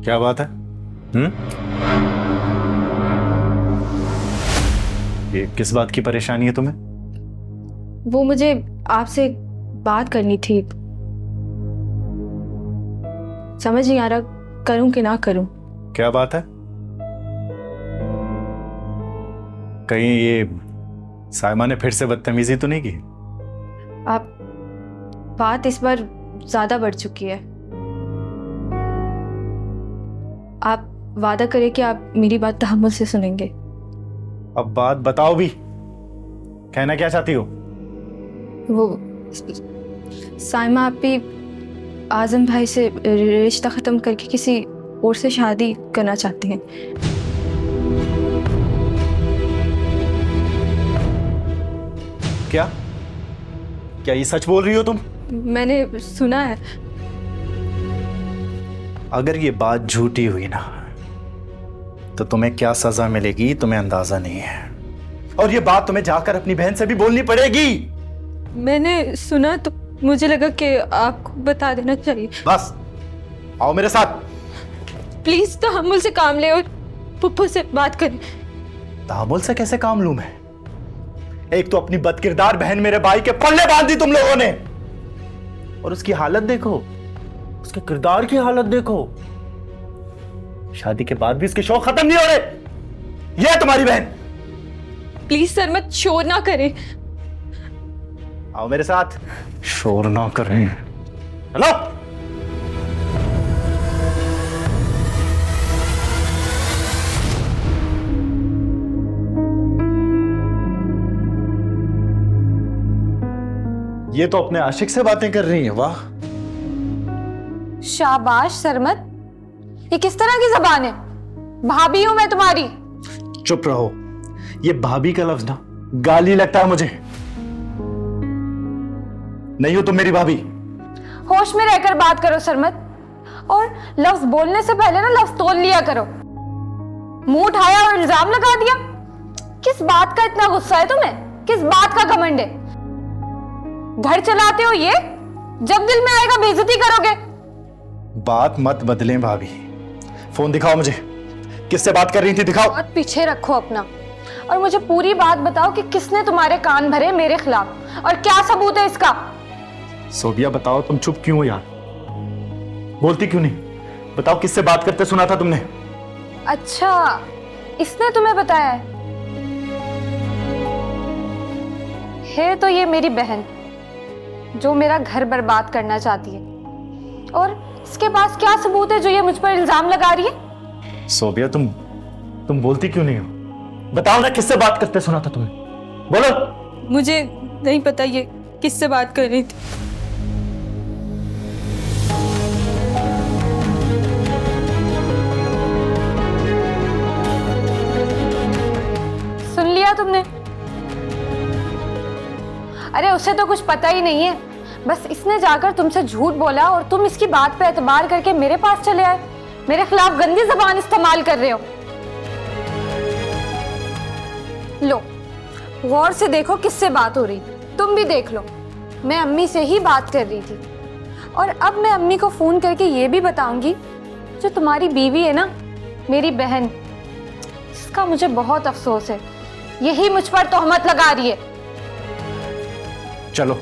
क्या बात है? ये किस बात की परेशानी है तुम्हें? वो मुझे आपसे बात करनी थी, समझ नहीं आ रहा करूं कि ना करूं। क्या बात है? कहीं ये साइमा ने फिर से बदतमीजी तो नहीं की? आप बात इस बार ज्यादा बढ़ चुकी है। आप वादा करें कि आप मेरी बात तहम्मुल से सुनेंगे। अब बात बताओ भी, कहना क्या चाहती हो? वो साइमा आप भी आजम भाई से रिश्ता खत्म करके किसी और से शादी करना चाहती हैं। क्या क्या ये सच बोल रही हो तुम? मैंने सुना है। अगर ये बात झूठी हुई ना तो तुम्हें क्या सजा मिलेगी तुम्हें अंदाजा नहीं है, और ये बात तुम्हें जाकर अपनी बहन से भी बोलनी पड़ेगी। मैंने सुना तो मुझे लगा कि आपको बता देना चाहिए। बस आओ मेरे साथ। प्लीज तहम्मुल से काम ले और पुप्पो से बात करें। तहम्मुल से कैसे काम लूं मैं? एक तो अपनी बदकिरदार बहन मेरे भाई के पल्ले बांध दी तुम लोगों ने, और उसकी हालत देखो, उसके किरदार की हालत देखो। शादी के बाद भी इसके शौक खत्म नहीं हो रहे। यह है तुम्हारी बहन। प्लीज सर मत शोर ना करें। आओ मेरे साथ। शोर ना करें। हेलो। ये तो अपने आशिक से बातें कर रही है। वाह, शाबाश सरमत, ये किस तरह की जबान है? भाभी हूं मैं तुम्हारी। चुप रहो। ये भाभी का लफ्ज ना गाली लगता है मुझे। नहीं हो तुम मेरी भाभी। होश में रहकर बात करो सरमत, और लफ्ज बोलने से पहले ना लफ्ज तोल लिया करो। मुंह उठाया और इल्जाम लगा दिया। किस बात का इतना गुस्सा है तुम्हें? किस बात का घमंड है? घर चलाते हो ये, जब दिल में आएगा बेइज्जती करोगे। बात मत बदलें भाभी। फोन दिखाओ मुझे, किससे बात कर रही थी? दिखाओ। बात पीछे रखो अपना, और मुझे पूरी बात बताओ कि किसने तुम्हारे कान भरे मेरे खिलाफ, और क्या सबूत है इसका? सोबिया बताओ, तुम चुप क्यों हो यार? बोलती क्यों नहीं? बताओ किससे बात करते सुना था तुमने? अच्छा, इसने तुम्हें बताया है तो ये मेरी बहन जो मेरा घर बर्बाद करना चाहती है, और इसके पास क्या सबूत है जो ये मुझ पर इल्जाम लगा रही है? सोबिया तुम बोलती क्यों नहीं हो? बताओ ना, किससे बात करते सुना था तुम्हें? बोलो। मुझे नहीं पता ये किससे बात कर रही थी। सुन लिया तुमने? अरे उसे तो कुछ पता ही नहीं है, बस इसने जाकर तुमसे झूठ बोला और तुम इसकी बात पे एतबार करके मेरे पास चले आए। मेरे खिलाफ गंदी जबान इस्तेमाल कर रहे हो। लो, गौर से देखो किससे बात हो रही। तुम भी देख लो, मैं अम्मी से ही बात कर रही थी, और अब मैं अम्मी को फोन करके ये भी बताऊंगी जो तुम्हारी बीवी है ना, मेरी बहन, इसका मुझे बहुत अफसोस है। यही मुझ पर तोहमत लगा रही है। चलो।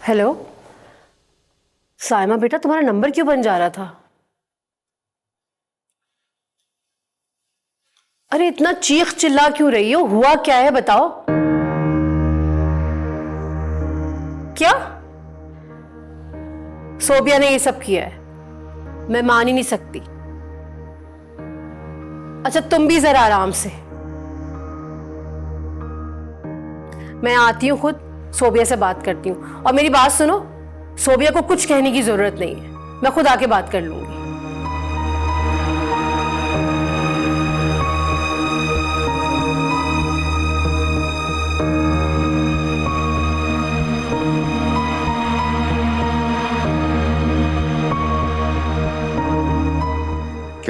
हेलो साइमा बेटा, तुम्हारा नंबर क्यों बन जा रहा था? अरे इतना चीख चिल्ला क्यों रही हो? हुआ क्या है बताओ। क्या सोबिया ने ये सब किया है? मैं मान ही नहीं सकती। अच्छा तुम भी जरा आराम से, मैं आती हूं, खुद सोबिया से बात करती हूँ। और मेरी बात सुनो, सोबिया को कुछ कहने की जरूरत नहीं है, मैं खुद आके बात कर लूंगी।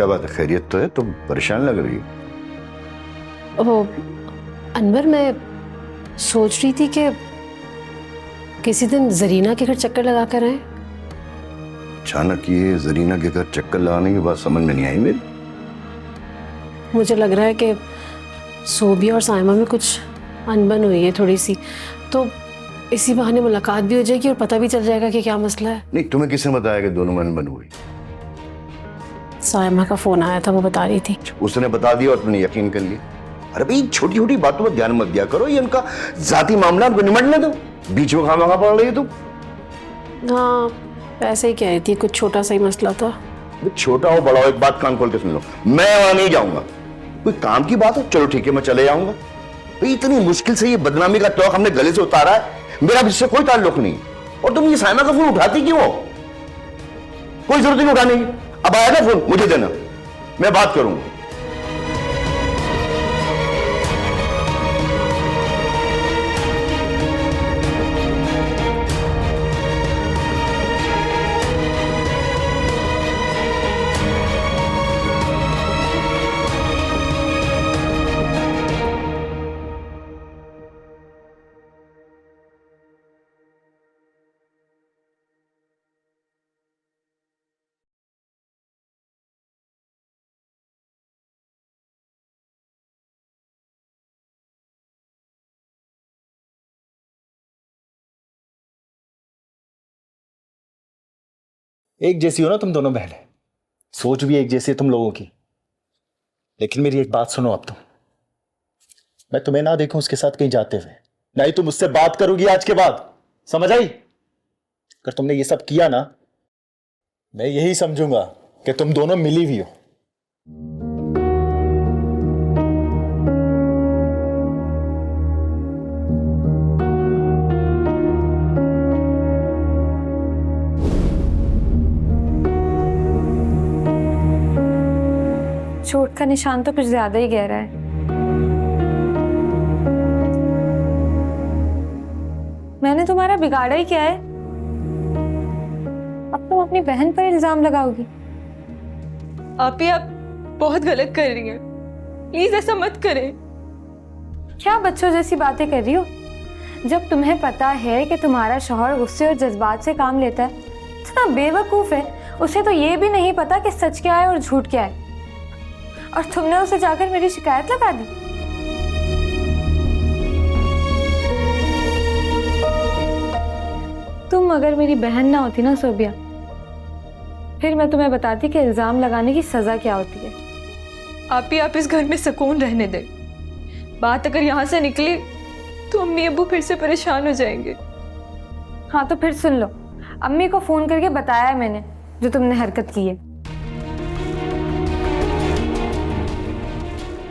क्या बात है, खैरियत तो है? तुम परेशान लग रही हो। वो अनवर, मैं सोच रही थी कि किसी दिन जरीना के घर चक्कर लगा कर आए। अचानक ये जरीना के घर चक्कर लगाने की बात समझ में नहीं आई मेरी। मुझे लग रहा है कि सोबिया और साइमा में कुछ अनबन हुई है थोड़ी सी, तो इसी बहाने मुलाकात भी हो जाएगी और पता भी चल जाएगा कि क्या मसला है। नहीं, तुम्हें किसने बताया कि दोनों में अनबन हुई? साइमा का फोन आया था, वो बता रही थी। उसने बता दिया और तुमने यकीन कर लिया? अरे भाई, छोटी छोटी बातों पर ध्यान मत दिया करो, ये उनका जाती मामला, उनको निमटने दो। बीच में खामा पड़ रही है तुम। हाँ, वैसे ही कह रही थी, कुछ छोटा सा ही मसला था। छोटा हो बड़ा हो, एक बात कान खोल के सुन लो, मैं वहां नहीं जाऊंगा। कोई काम की बात है, चलो ठीक है, मैं चले जाऊंगा। भाई इतनी मुश्किल से ये बदनामी का तौक हमने गले से उतारा है, मेरा इससे कोई ताल्लुक नहीं। और तुम ये साइमा का फोन उठाती क्यों हो? कोई जरूरत नहीं उठाने की। अब आया ना फोन, मुझे देना, मैं बात करूंगा। एक जैसी हो ना तुम दोनों बहनें, सोच भी एक जैसी है तुम लोगों की। लेकिन मेरी एक बात सुनो, अब तुम, मैं तुम्हें ना देखूं उसके साथ कहीं जाते हुए, ना ही तुम उससे बात करोगी आज के बाद, समझ आई? अगर तुमने ये सब किया ना, मैं यही समझूंगा कि तुम दोनों मिली हुई हो। चोट का निशान तो कुछ ज्यादा ही गहरा है। मैंने तुम्हारा बिगाड़ा ही क्या है? अब तुम अपनी बहन पर इल्जाम लगाओगी? आप बहुत गलत कर रही हैं, प्लीज ऐसा मत करें। क्या बच्चों जैसी बातें कर रही हो? जब तुम्हें पता है कि तुम्हारा शौहर गुस्से और जज्बात से काम लेता है, इतना बेवकूफ है, उसे तो ये भी नहीं पता कि सच क्या है और झूठ क्या है, और तुमने उसे जाकर मेरी शिकायत लगा दी। तुम अगर मेरी बहन ना होती ना सोबिया, फिर मैं तुम्हें बताती कि इल्जाम लगाने की सजा क्या होती है। आप इस घर में सुकून रहने दें। बात अगर यहाँ से निकली तो अम्मी अब्बू फिर से परेशान हो जाएंगे। हाँ तो फिर सुन लो, अम्मी को फोन करके बताया है मैंने जो तुमने हरकत की है।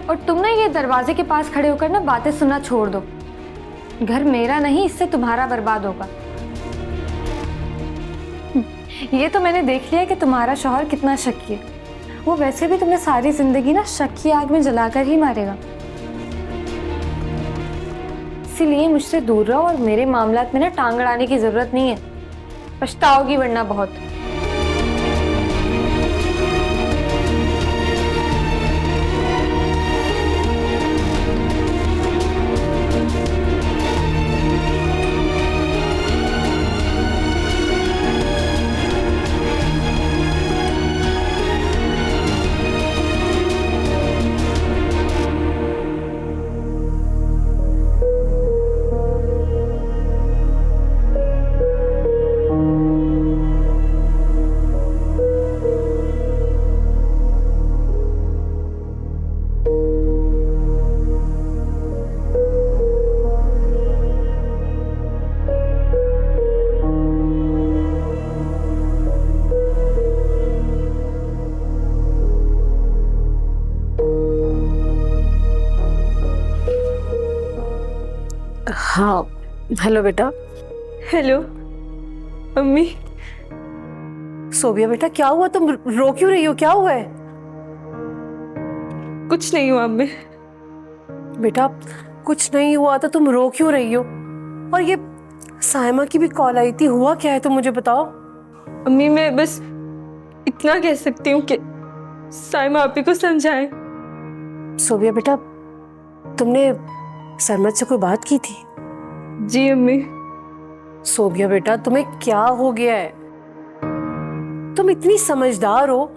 और तुम ना ये दरवाजे के पास खड़े होकर ना बातें सुनना छोड़ दो। घर मेरा नहीं, इससे तुम्हारा बर्बाद होगा। ये तो मैंने देख लिया कि तुम्हारा शौहर कितना शक्की है। वो वैसे भी तुम्हें सारी जिंदगी ना शक की आग में जलाकर ही मारेगा। इसीलिए मुझसे दूर रहो और मेरे मामलात में ना टांग अड़ाने की जरूरत नहीं है, पछताओगी वरना बहुत। हाँ, हेलो बेटा। हेलो अम्मी। सोबिया बेटा, क्या हुआ? तुम रो क्यों रही हो? क्या हुआ है? कुछ नहीं हुआ अम्मी। बेटा कुछ नहीं हुआ तो तुम रो क्यों रही हो? और ये साइमा की भी कॉल आई थी, हुआ क्या है तुम मुझे बताओ। अम्मी मैं बस इतना कह सकती हूँ कि साइमा आपी को समझाएं। सोबिया बेटा, तुमने सरमद से कोई बात की थी? जी अम्मी। सोबिया बेटा, तुम्हें क्या हो गया है? तुम इतनी समझदार हो,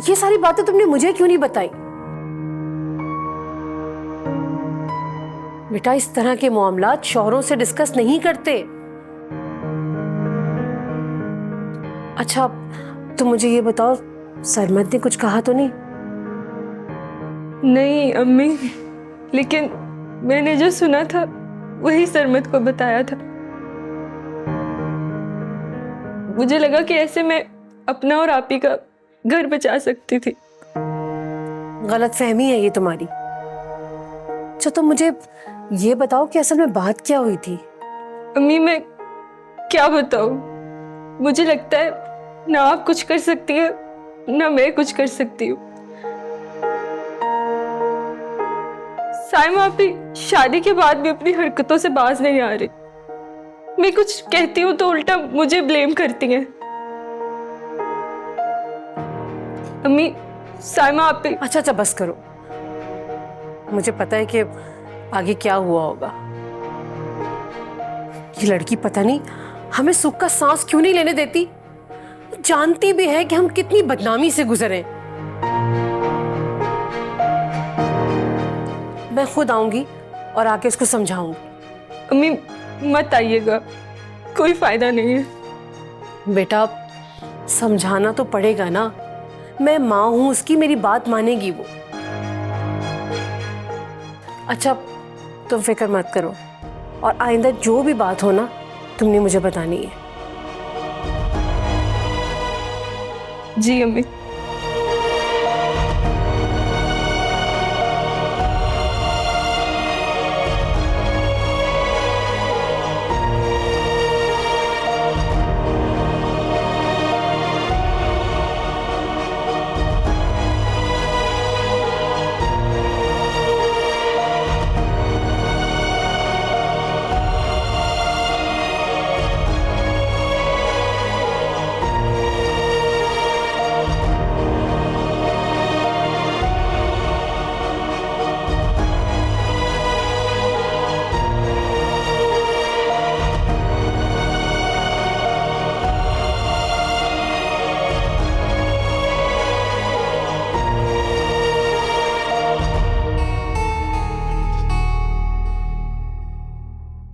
ये सारी बातें तुमने मुझे क्यों नहीं बताई? बेटा, इस तरह के मामलात शौहरों से डिस्कस नहीं करते। अच्छा, तुम मुझे ये बताओ, सरमद ने कुछ कहा तो नहीं? नहीं अम्मी, लेकिन मैंने जो सुना था वही सरमद को बताया था। मुझे लगा कि ऐसे मैं अपना और आपी का घर बचा सकती थी। गलतफहमी है ये तुम्हारी। अच्छा, तुम मुझे ये बताओ कि असल में बात क्या हुई थी? अम्मी मैं क्या बताऊं, मुझे लगता है ना आप कुछ कर सकती है ना मैं कुछ कर सकती हूँ। साइमा आपी शादी के बाद भी अपनी हरकतों से बाज नहीं आ रही। मैं कुछ कहती हूँ तो उल्टा मुझे ब्लेम करती हैं। अम्मी, साइमा आपी। अच्छा अच्छा, बस करो। मुझे पता है कि आगे क्या हुआ होगा। ये लड़की पता नहीं हमें सुख का सांस क्यों नहीं लेने देती। जानती भी है कि हम कितनी बदनामी से गुजरे। मैं खुद आऊंगी और आके इसको समझाऊंगी। अम्मी मत आइएगा, कोई फायदा नहीं है। बेटा, समझाना तो पड़ेगा ना। मैं माँ हूं उसकी, मेरी बात मानेगी वो। अच्छा, तुम फिक्र मत करो, और आइंदा जो भी बात हो ना, तुमने मुझे बतानी है। जी अम्मी।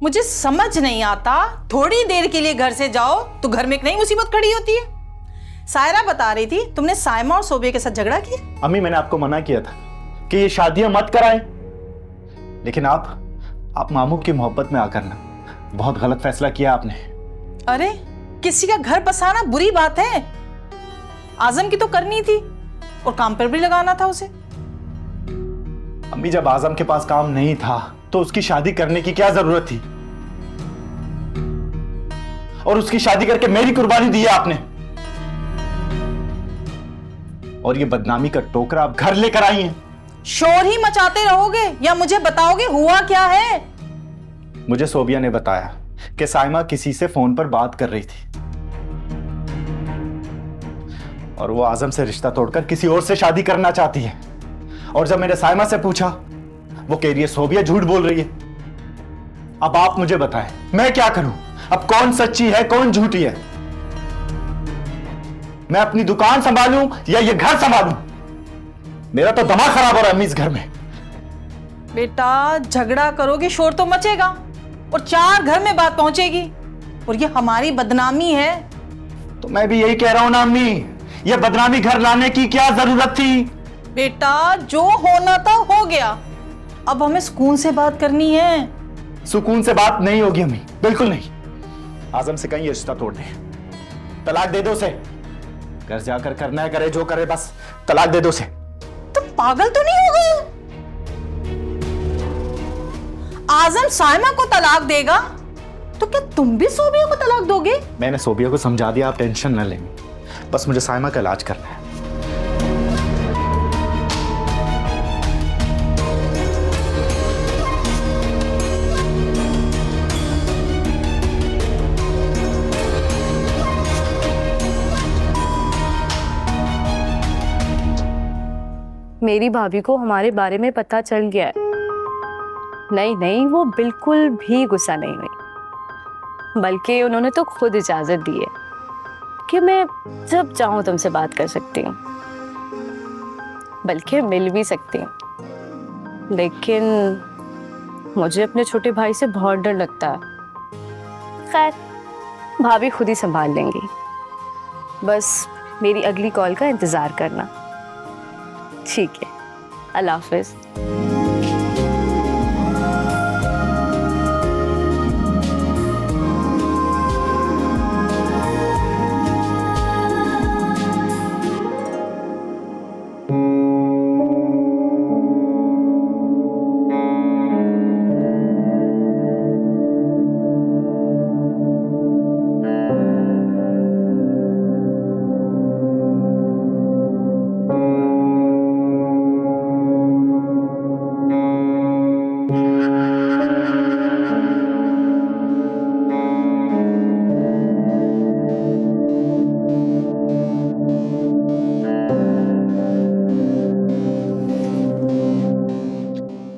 मुझे समझ नहीं आता, थोड़ी देर के लिए घर से जाओ तो घर में एक नई मुसीबत खड़ी होती है। सायरा बता रही थी तुमने साइमा और सोबिया के साथ झगड़ा किया। अम्मी, मैंने आपको मना किया था कि ये शादियां मत कराएं, लेकिन आप मामू की मोहब्बत में आकर ना बहुत गलत फैसला किया आपने। अरे किसी का घर बसाना बुरी बात है, आजम की तो करनी थी और काम पर भी लगाना था उसे। अम्मी, जब आजम के पास काम नहीं था तो उसकी शादी करने की क्या जरूरत थी? और उसकी शादी करके मेरी कुर्बानी दी है आपने, और ये बदनामी का टोकरा आप घर लेकर आई हैं। शोर ही मचाते रहोगे या मुझे बताओगे हुआ क्या है? मुझे सोबिया ने बताया कि साइमा किसी से फोन पर बात कर रही थी और वो आजम से रिश्ता तोड़कर किसी और से शादी करना चाहती है। और जब मैंने साइमा से पूछा, वो कह रही है सोबिया झूठ बोल रही है। अब आप मुझे बताएं, मैं क्या करूं? अब कौन सच्ची है कौन झूठी है? मैं अपनी दुकान संभालूं या ये घर संभालूं? मेरा तो दिमाग खराब हो रहा है अम्मी इस घर में। बेटा, झगड़ा करोगे शोर तो मचेगा और 4 घर में बात पहुंचेगी और ये हमारी बदनामी है। तो मैं भी यही कह रहा हूं ना अम्मी, ये बदनामी घर लाने की क्या जरूरत थी? बेटा, जो होना था हो गया, अब हमें सुकून से बात करनी है। सुकून से बात नहीं होगी अम्मी, बिल्कुल नहीं। आजम से कहीं ये रिश्ता तोड़ दे, तलाक दे दो उसे। घर जाकर करना है करे, जो करे, बस तलाक दे दो उसे। तुम पागल तो नहीं हो गए? आजम साइमा को तलाक देगा तो क्या तुम भी सोबिया को तलाक दोगे? मैंने सोबिया को समझा दिया, आप टेंशन न लें, बस मुझे साइमा का इलाज करना है। मेरी भाभी को हमारे बारे में पता चल गया है। नहीं नहीं, वो बिल्कुल भी गुस्सा नहीं हुई, बल्कि उन्होंने तो खुद इजाजत दी है कि मैं जब चाहूं तुमसे बात कर सकती हूँ, बल्कि मिल भी सकती हूँ। लेकिन मुझे अपने छोटे भाई से बहुत डर लगता है। खैर, भाभी खुद ही संभाल लेंगी, बस मेरी अगली कॉल का इंतजार करना। ठीक है, अल्लाह हाफिज।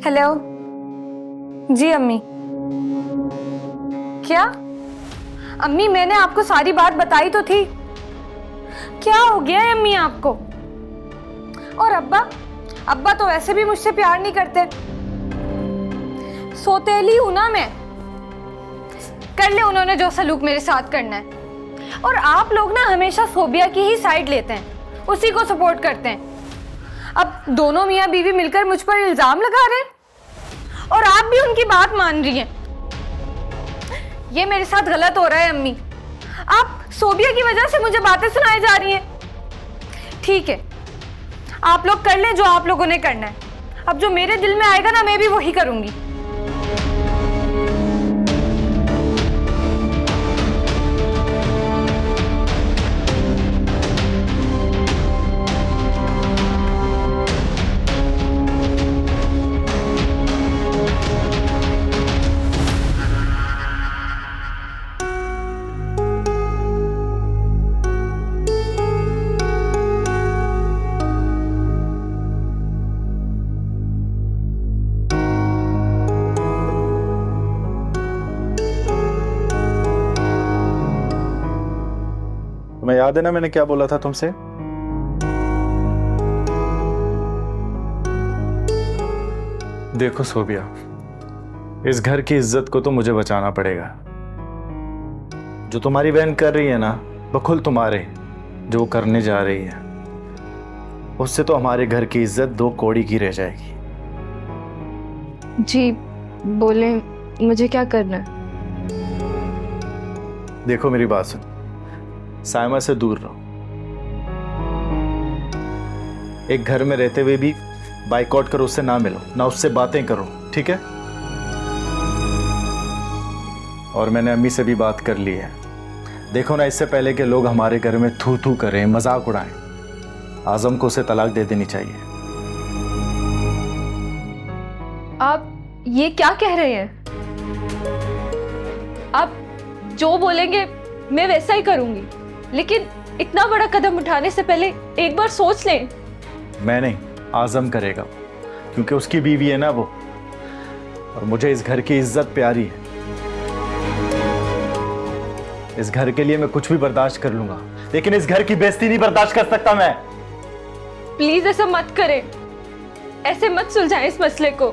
हेलो जी अम्मी। क्या अम्मी, मैंने आपको सारी बात बताई तो थी। क्या हो गया है अम्मी आपको? और अब्बा? अब्बा तो वैसे भी मुझसे प्यार नहीं करते। सोतेली हूं ना मैं। कर ले उन्होंने जो सलूक मेरे साथ करना है। और आप लोग ना हमेशा सोबिया की ही साइड लेते हैं, उसी को सपोर्ट करते हैं। अब दोनों मियाँ बीवी मिलकर मुझ पर इल्जाम लगा रहे हैं और आप भी उनकी बात मान रही हैं। ये मेरे साथ गलत हो रहा है अम्मी। आप सोबिया की वजह से मुझे बातें सुनाई जा रही हैं। ठीक है, आप लोग कर लें जो आप लोगों ने करना है। अब जो मेरे दिल में आएगा ना, मैं भी वही करूंगी। तुम्हें याद है ना मैंने क्या बोला था तुमसे? देखो सोबिया, इस घर की इज्जत को तो मुझे बचाना पड़ेगा। जो तुम्हारी बहन कर रही है ना, बखुल तुम्हारे जो वो करने जा रही है, उससे तो हमारे घर की इज्जत दो कौड़ी की रह जाएगी। जी बोले, मुझे क्या करना है? देखो मेरी बात सुन, साइमा से दूर रहो। एक घर में रहते हुए भी बाइकआउट करो, उससे ना मिलो, ना उससे बातें करो, ठीक है? और मैंने अम्मी से भी बात कर ली है। देखो ना, इससे पहले कि लोग हमारे घर में थू थू करें, मजाक उड़ाएं, आजम को उसे तलाक दे देनी चाहिए। आप ये क्या कह रहे हैं? आप जो बोलेंगे मैं वैसा ही करूंगी, लेकिन इतना बड़ा कदम उठाने से पहले एक बार सोच लें। मैं नहीं, आजम करेगा, क्योंकि उसकी बीवी है ना वो, और मुझे इस घर की इज्जत प्यारी है। इस घर के लिए मैं कुछ भी बर्दाश्त कर लूंगा, लेकिन इस घर की बेइज्जती नहीं बर्दाश्त कर सकता मैं। प्लीज ऐसा मत करें, ऐसे मत सुलझाएं इस मसले को।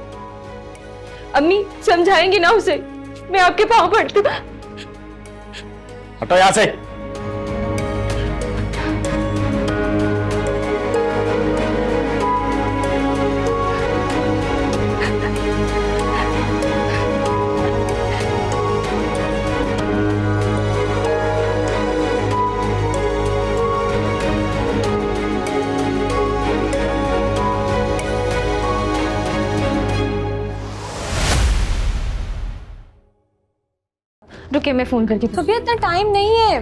अम्मी समझाएंगी ना उसे, मैं आपके पांव पड़ती हूँ। हटो यहां से। रुके, मैं फोन करके तो भी इतना टाइम नहीं है।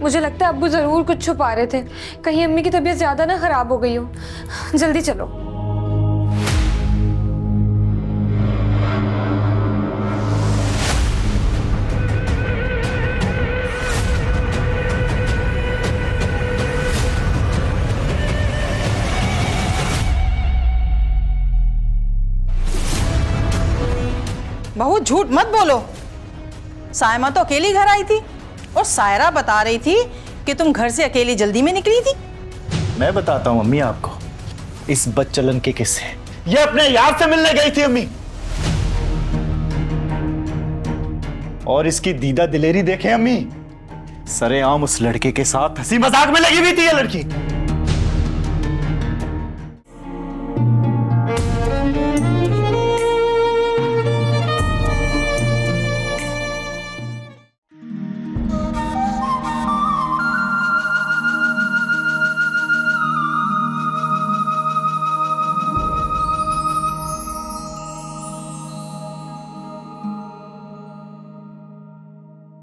मुझे लगता है अब्बू जरूर कुछ छुपा रहे थे, कहीं अम्मी की तबीयत ज्यादा ना खराब हो गई हो। जल्दी चलो। बहू झूठ मत बोलो। सायमा तो अकेली घर आई थी और सायरा बता रही थी कि तुम घर से अकेली जल्दी में निकली थी। मैं बताता हूं अम्मी आपको इस बदचलन के किस्से। ये अपने यार से मिलने गई थी अम्मी, और इसकी दीदा दिलेरी देखे अम्मी, सरेआम उस लड़के के साथ हंसी मजाक में लगी हुई थी ये लड़की।